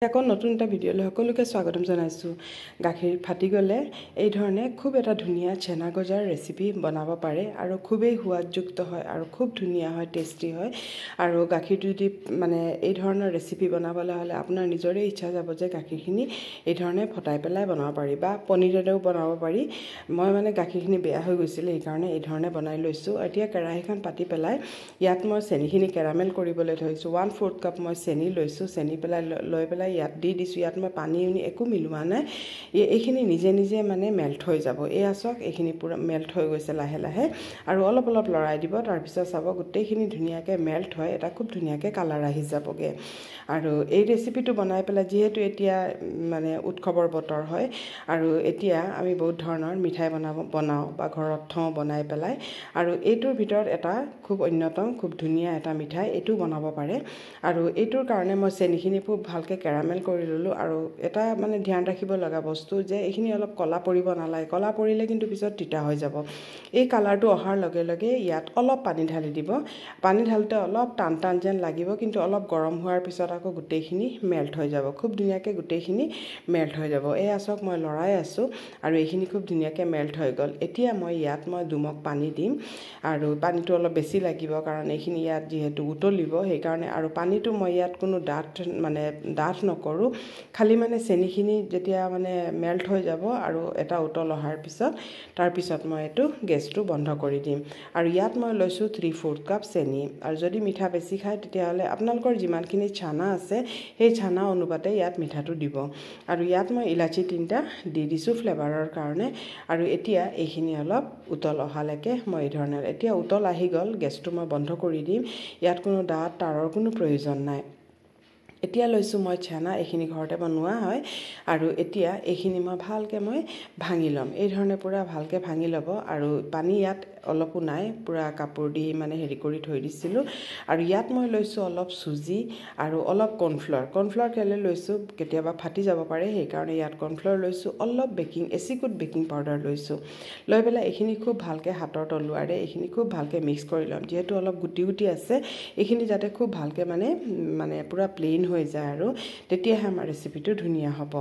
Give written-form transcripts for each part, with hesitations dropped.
এখন নতুন এটা ভিডিঅ'লৈ সকলোকে স্বাগতম জনাইছোঁ। গাখীৰ ফাটি গ'লে এই ধৰণে খুব এটা ধুনীয়া চেনা গজাৰ ৰেচিপি বনাব পাৰে আৰু খুবেই সোৱাদযুক্ত হয় আৰু খুব ধুনীয়া হয়, টেষ্টি হয়। আৰু গাখীৰটো যদি এই ধৰণৰ ৰেচিপি বনাবলৈ হ'লে আপোনাৰ নিজৰে ইচ্ছা যাব যে গাখীৰখিনি এই ধৰণে ফটাই পেলাই বনাব পাৰি বা পনীৰেৰেও বনাব পাৰি। মই গাখীৰখিনি বেয়া হৈ গৈছিলে, সেইকাৰণে এই ধৰণে বনাই লৈছোঁ। এতিয়া কেৰাহীখন পাতি পেলাই ইয়াত মই চেনিখিনি কেৰামেল কৰিবলৈ থৈছোঁ। 1/4 কাপ মই চেনি লৈছোঁ। চেনি লৈ পেলাই ইয়াত দি দিছোঁ। ইয়াত মই পানী একো মিলোৱা নাই। এইখিনি নিজে নিজে মেল্ট হৈ যাব। এয়া চাওক, এইখিনি পূৰা মেল্ট হৈ গৈছে লাহে লাহে। আৰু অলপ অলপ লৰাই দিব। তাৰপিছত চাব গোটেইখিনি ধুনীয়াকৈ মেল্ট হয়, এটা খুব ধুনীয়াকৈ কালাৰ আহি যাবগৈ। আৰু এই ৰেচিপিটো বনাই পেলাই যিহেতু এতিয়া উৎসৱৰ বতৰ হয় আৰু এতিয়া আমি বহুত ধৰণৰ মিঠাই বনাওঁ বা ঘৰত থওঁ বনাই পেলাই। আৰু এইটোৰ ভিতৰত এটা খুব অন্যতম খুব ধুনীয়া এটা মিঠাই, এইটো বনাব পাৰে। আৰু এইটোৰ কাৰণে মই চেনিখিনি খুব ভালকৈ কেৰামেল কৰি ল'লোঁ। আৰু এটা ধ্যান ৰাখিব লগা বস্তু যে এইখিনি অলপ ক'লা পৰিব নালাগে। ক'লা পৰিলে কিন্তু পিছত তিতা হৈ যাব। এই কালাৰটো অহাৰ লগে লগে ইয়াত অলপ পানী ঢালি দিব। পানী ঢালোতে অলপ টান টান যেন লাগিব, কিন্তু অলপ গৰম হোৱাৰ পিছত আকৌ গোটেইখিনি মেল্ট হৈ যাব। খুব ধুনীয়াকৈ গোটেইখিনি মেল্ট হৈ যাব। এয়া চাওক, মই লৰাই আছোঁ আৰু এইখিনি খুব ধুনীয়াকৈ মেল্ট হৈ গ'ল। এতিয়া মই ইয়াত 2 মগ পানী দিম। আৰু পানীটো অলপ বেছি লাগিব, কাৰণ এইখিনি ইয়াত যিহেতু উতলিব সেইকাৰণে। আৰু পানীটো মই ইয়াত কোনো ডাঠ নকৰোঁ। খালি চেনিখিনি যেতিয়া মেল্ট হৈ যাব আৰু এটা উতল অহাৰ পিছত তাৰপিছত মই এইটো গেছটো বন্ধ কৰি দিম। আৰু ইয়াত মই লৈছোঁ 3/4 কাপ চেনি। আৰু যদি মিঠা বেছি খায় তেতিয়াহ'লে আপোনালোকৰ যিমানখিনি চানা আছে সেই চানা অনুপাতে ইয়াত মিঠাটো দিব। আৰু ইয়াত মই ইলাচি 3টা দি দিছোঁ ফ্লেভাৰৰ কাৰণে। আৰু এতিয়া এইখিনি অলপ উতল অহালৈকে মই এই ধৰণে, এতিয়া উতল আহি গ'ল, গেছটো মই বন্ধ কৰি দিম। ইয়াত কোনো ডাঠ তাৰৰ কোনো প্ৰয়োজন নাই। এতিয়া লৈছোঁ মই চানা, এইখিনি ঘৰতে বনোৱা হয়। আৰু এতিয়া এইখিনি মই ভালকৈ ভাঙি ল'ম। এই ধৰণে পূৰা ভালকৈ ভাঙি ল'ব। আৰু পানী ইয়াত অলপো নাই, পূৰা কাপোৰ দি হেৰি কৰি থৈ দিছিলোঁ। আৰু ইয়াত মই লৈছোঁ অলপ চুজি আৰু অলপ কৰ্ণফ্লাৱাৰ কেলৈ লৈছোঁ, কেতিয়াবা ফাটি যাব পাৰে, সেইকাৰণে ইয়াত কৰ্ণফ্লাৱাৰ লৈছোঁ। অলপ এচিকুট বেকিং পাউডাৰ লৈছোঁ। লৈ পেলাই এইখিনি খুব ভালকৈ হাতৰ তলুৱাৰে এইখিনি খুব ভালকৈ মিক্স কৰি ল'ম। যিহেতু অলপ গুটি গুটি আছে, এইখিনি যাতে খুব ভালকৈ পূৰা প্লেইন হৈ যায়, আৰু তেতিয়াহে আমাৰ ৰেচিপিটো ধুনীয়া হ'ব।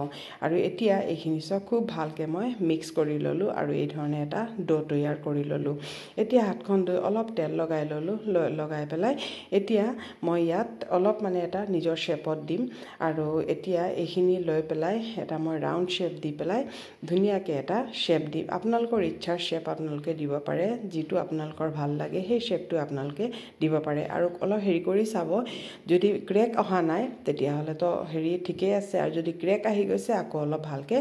আৰু এতিয়া এইখিনি চব খুব ভালকৈ মই মিক্স কৰি ল'লোঁ আৰু এই ধৰণে এটা ডো তৈয়াৰ কৰি ল'লোঁ। এতিয়া হাতখন ধুই অলপ তেল লগাই ল'লোঁ। লগাই পেলাই এতিয়া মই ইয়াত অলপ এটা নিজৰ শ্বেপত দিম। আৰু এতিয়া এইখিনি লৈ পেলাই এটা মই ৰাউণ্ড শ্বেপ দি পেলাই ধুনীয়াকৈ এটা শ্বেপ দিম। আপোনালোকৰ ইচ্ছাৰ শ্বেপ আপোনালোকে দিব পাৰে, যিটো আপোনালোকৰ ভাল লাগে সেই শ্বেপটো আপোনালোকে দিব পাৰে। আৰু অলপ হেৰি কৰি চাব, যদি ক্ৰেক অহা নাই তেতিয়াহ'লেতো ঠিকেই আছে। আৰু যদি ক্ৰেক আহি গৈছে আকৌ অলপ ভালকৈ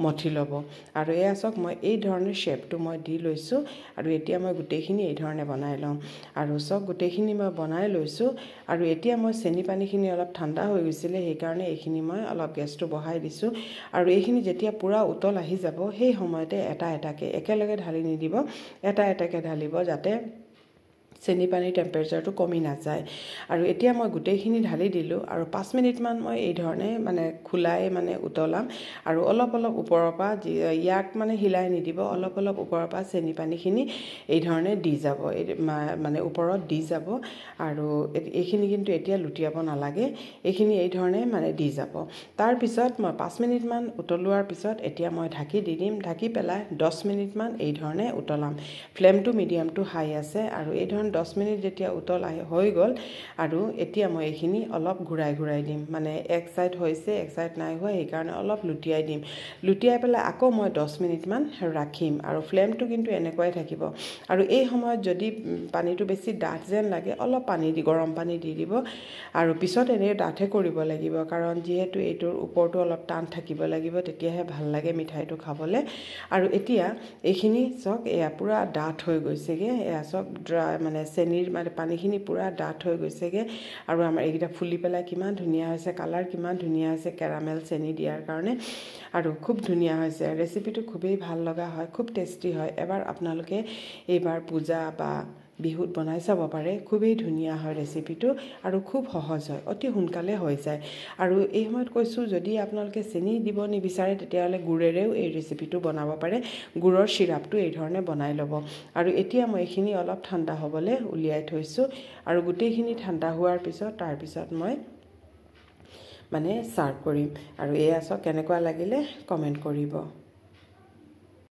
মঠি ল'ব। আৰু এয়া চাওক, মই এই ধৰণে শ্বেপটো মই দি লৈছোঁ। আৰু এতিয়া মই গোটেইখিনি এই ধৰণে বনাই লওঁ। আৰু চাওক, গোটেইখিনি মই বনাই লৈছোঁ। আৰু এতিয়া মই চেনি পানীখিনি অলপ ঠাণ্ডা হৈ গৈছিলে, সেইকাৰণে এইখিনি মই অলপ গেছটো বঢ়াই দিছোঁ। আৰু এইখিনি যেতিয়া পূৰা উতল আহি যাব সেই সময়তে এটা এটাকৈ একেলগে ঢালি নিদিব, এটা এটাকৈ ঢালিব যাতে চেনি পানীৰ টেম্পাৰেচাৰটো কমি নাযায়। আৰু এতিয়া মই গোটেইখিনি ঢালি দিলোঁ। আৰু 5 মিনিটমান মই এই ধৰণে খোলাই উতলাম। আৰু অলপ অলপ ওপৰৰ পৰা ইয়াক হিলাই নিদিব, অলপ অলপ ওপৰৰ পৰা চেনি পানীখিনি এই ধৰণে দি যাব, ওপৰত দি যাব। আৰু এইখিনি কিন্তু এতিয়া লুটিয়াব নালাগে, এইখিনি এই ধৰণে দি যাব। তাৰপিছত মই 5 মিনিটমান উতলোৱাৰ পিছত এতিয়া মই ঢাকি দি দিম। ঢাকি পেলাই 10 মিনিটমান এই ধৰণে উতলাম। ফ্লেমটো মিডিয়াম টু হাই আছে। আৰু এই ধৰণে 10 মিনিট যেতিয়া উতল হৈ গ'ল, আৰু এতিয়া মই এইখিনি অলপ ঘূৰাই দিম। এক ছাইড হৈছে, এক ছাইড নাই হোৱা, সেইকাৰণে অলপ লুটিয়াই দিম। লুটিয়াই পেলাই আকৌ মই 10 মিনিটমান ৰাখিম। আৰু ফ্লেমটো কিন্তু এনেকুৱাই থাকিব। আৰু এই সময়ত যদি পানীটো বেছি ডাঠ যেন লাগে, অলপ গৰম পানী দি দিব। আৰু পিছত এনেই ডাঠে কৰিব লাগিব, কাৰণ যিহেতু এইটোৰ ওপৰটো অলপ টান থাকিব লাগিব, তেতিয়াহে ভাল লাগে মিঠাইটো খাবলৈ। আৰু এতিয়া এইখিনি চাওক, এয়া পূৰা ডাঠ হৈ গৈছেগৈ। এয়া চাওক, চেনিৰ পানীখিনি পূৰা ডাঠ হৈ গৈছেগৈ। আৰু আমাৰ এইকেইটা ফুলি পেলাই কিমান ধুনীয়া হৈছে, কালাৰ কিমান ধুনীয়া হৈছে কেৰামেল চেনি দিয়াৰ কাৰণে। আৰু খুব ধুনীয়া হৈছে। ৰেচিপিটো খুবেই ভাল লগা হয়, খুব টেষ্টি হয়। এবাৰ আপোনালোকে এইবাৰ পূজা বা বিহুত বনাই চাব পাৰে। খুবেই ধুনীয়া হয় ৰেচিপিটো, আৰু খুব সহজ হয়, অতি সোনকালে হৈ যায়। আৰু এই সময়ত কৈছোঁ, যদি আপোনালোকে চেনি দিব নিবিচাৰে তেতিয়াহ'লে গুড়েৰেও এই ৰেচিপিটো বনাব পাৰে। গুড়ৰ চিৰাপটো এই ধৰণে বনাই ল'ব। আৰু এতিয়া মই এইখিনি অলপ ঠাণ্ডা হ'বলৈ উলিয়াই থৈছোঁ। আৰু গোটেইখিনি ঠাণ্ডা হোৱাৰ পিছত তাৰপিছত মই মানে ছাৰ্ভ কৰিম আৰু এয়া চাওক কেনেকুৱা লাগিলে কমেণ্ট কৰিব